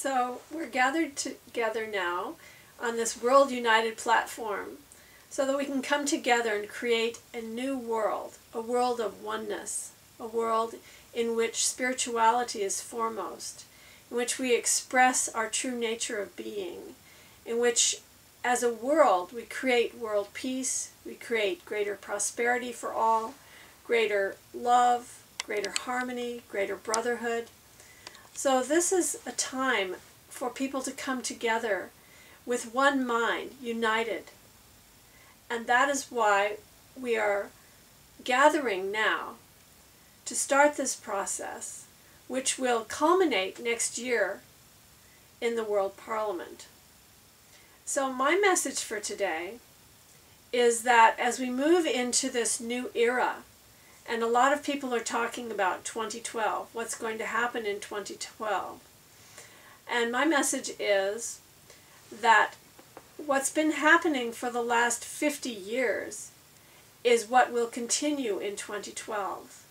So we're gathered together now on this World United platform so that we can come together and create a new world, a world of oneness, a world in which spirituality is foremost, in which we express our true nature of being, in which as a world we create world peace, we create greater prosperity for all, greater love, greater harmony, greater brotherhood. So this is a time for people to come together with one mind, united. And that is why we are gathering now to start this process, which will culminate next year in the World Parliament. So my message for today is that as we move into this new era, and a lot of people are talking about 2012, what's going to happen in 2012. And my message is that what's been happening for the last 50 years is what will continue in 2012.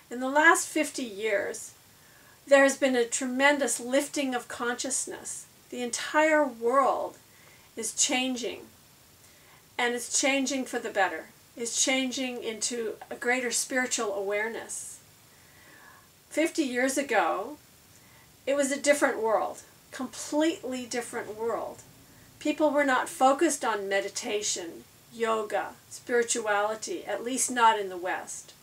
In the last 50 years, there has been a tremendous lifting of consciousness. The entire world is changing, and it's changing for the better. It's changing into a greater spiritual awareness. 50 years ago, it was a different world, completely different world. People were not focused on meditation, yoga, spirituality, at least not in the West.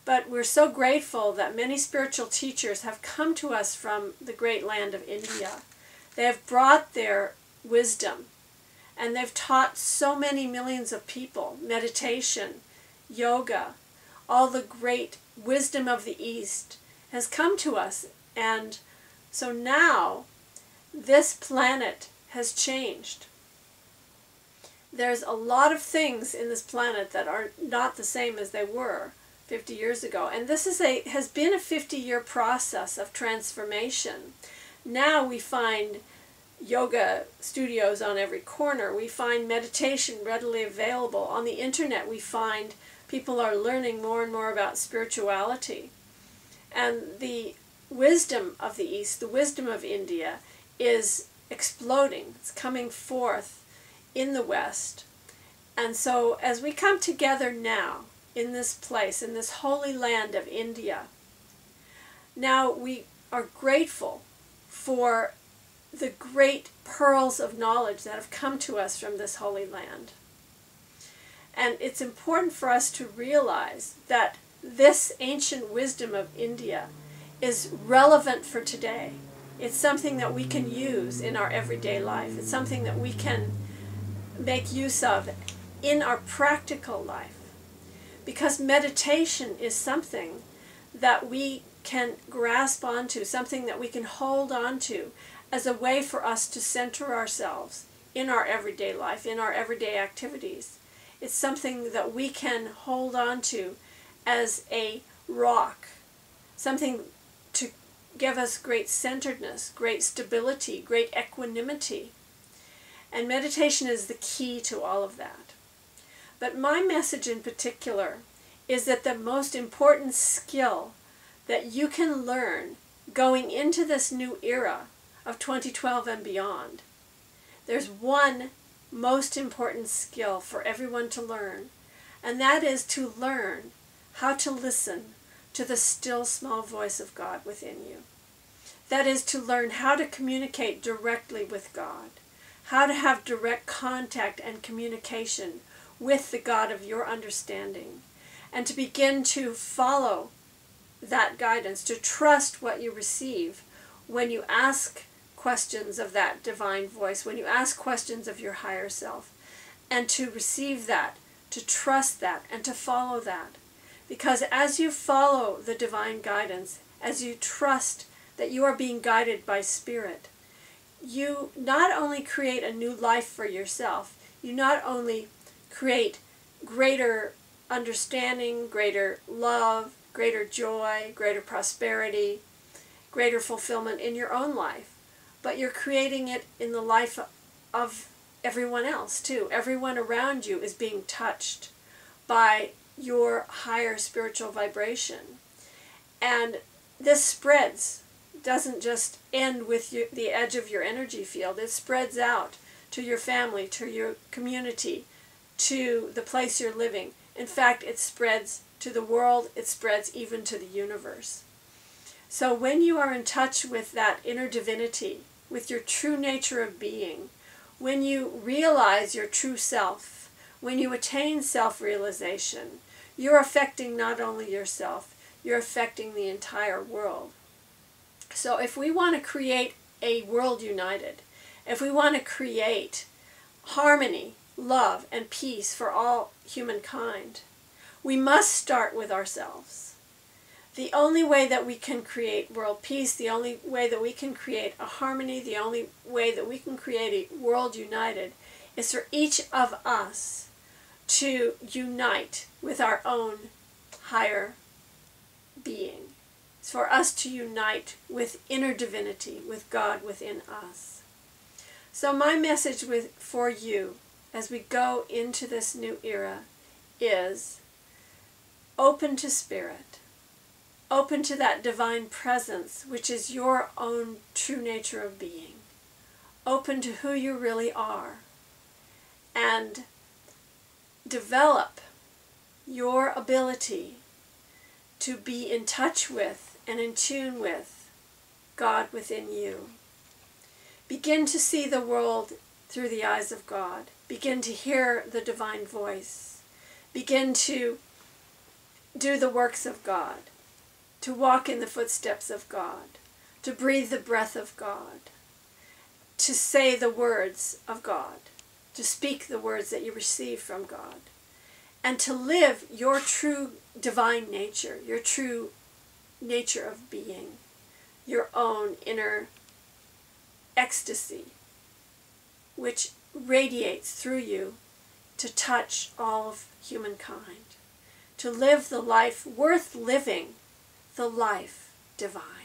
But we're so grateful that many spiritual teachers have come to us from the great land of India. They have brought their wisdom, and they've taught so many millions of people meditation, yoga, all the great wisdom of the East has come to us. And so now this planet has changed. There's a lot of things in this planet that are not the same as they were 50 years ago. And this has been a 50-year process of transformation. Now we find yoga studios on every corner. We find meditation readily available. On the internet we find people are learning more and more about spirituality. And the wisdom of the East, the wisdom of India, is exploding. It's coming forth in the West. And so as we come together now in this place, in this holy land of India, now we are grateful for the great pearls of knowledge that have come to us from this holy land. And it's important for us to realize that this ancient wisdom of India is relevant for today. It's something that we can use in our everyday life. It's something that we can make use of in our practical life. Because meditation is something that we can grasp onto, something that we can hold onto as a way for us to center ourselves in our everyday life, in our everyday activities. It's something that we can hold on to as a rock, something to give us great centeredness, great stability, great equanimity. And meditation is the key to all of that. But my message in particular is that the most important skill that you can learn going into this new era of 2012 and beyond, there's one most important skill for everyone to learn, and that is to learn how to listen to the still small voice of God within you. That is to learn how to communicate directly with God, how to have direct contact and communication with the God of your understanding, and to begin to follow that guidance, to trust what you receive when you ask questions of that divine voice, when you ask questions of your higher self, and to receive that, to trust that, and to follow that. Because as you follow the divine guidance, as you trust that you are being guided by Spirit, you not only create a new life for yourself, you not only create greater understanding, greater love, greater joy, greater prosperity, greater fulfillment in your own life, but you're creating it in the life of everyone else too. Everyone around you is being touched by your higher spiritual vibration. And this spreads doesn't just end with the edge of your energy field. It spreads out to your family, to your community, to the place you're living. In fact, it spreads to the world. It spreads even to the universe. So when you are in touch with that inner divinity, with your true nature of being, when you realize your true self, when you attain self-realization, you're affecting not only yourself, you're affecting the entire world. So if we want to create a world united, if we want to create harmony, love, and peace for all humankind, we must start with ourselves. The only way that we can create world peace, the only way that we can create a harmony, the only way that we can create a world united is for each of us to unite with our own higher being. It's for us to unite with inner divinity, with God within us. So my message for you as we go into this new era is open to spirit. Open to that divine presence, which is your own true nature of being. Open to who you really are. And develop your ability to be in touch with and in tune with God within you. Begin to see the world through the eyes of God. Begin to hear the divine voice. Begin to do the works of God. To walk in the footsteps of God, to breathe the breath of God, to say the words of God, to speak the words that you receive from God, and to live your true divine nature, your true nature of being, your own inner ecstasy, which radiates through you to touch all of humankind, to live the life worth living, the life divine.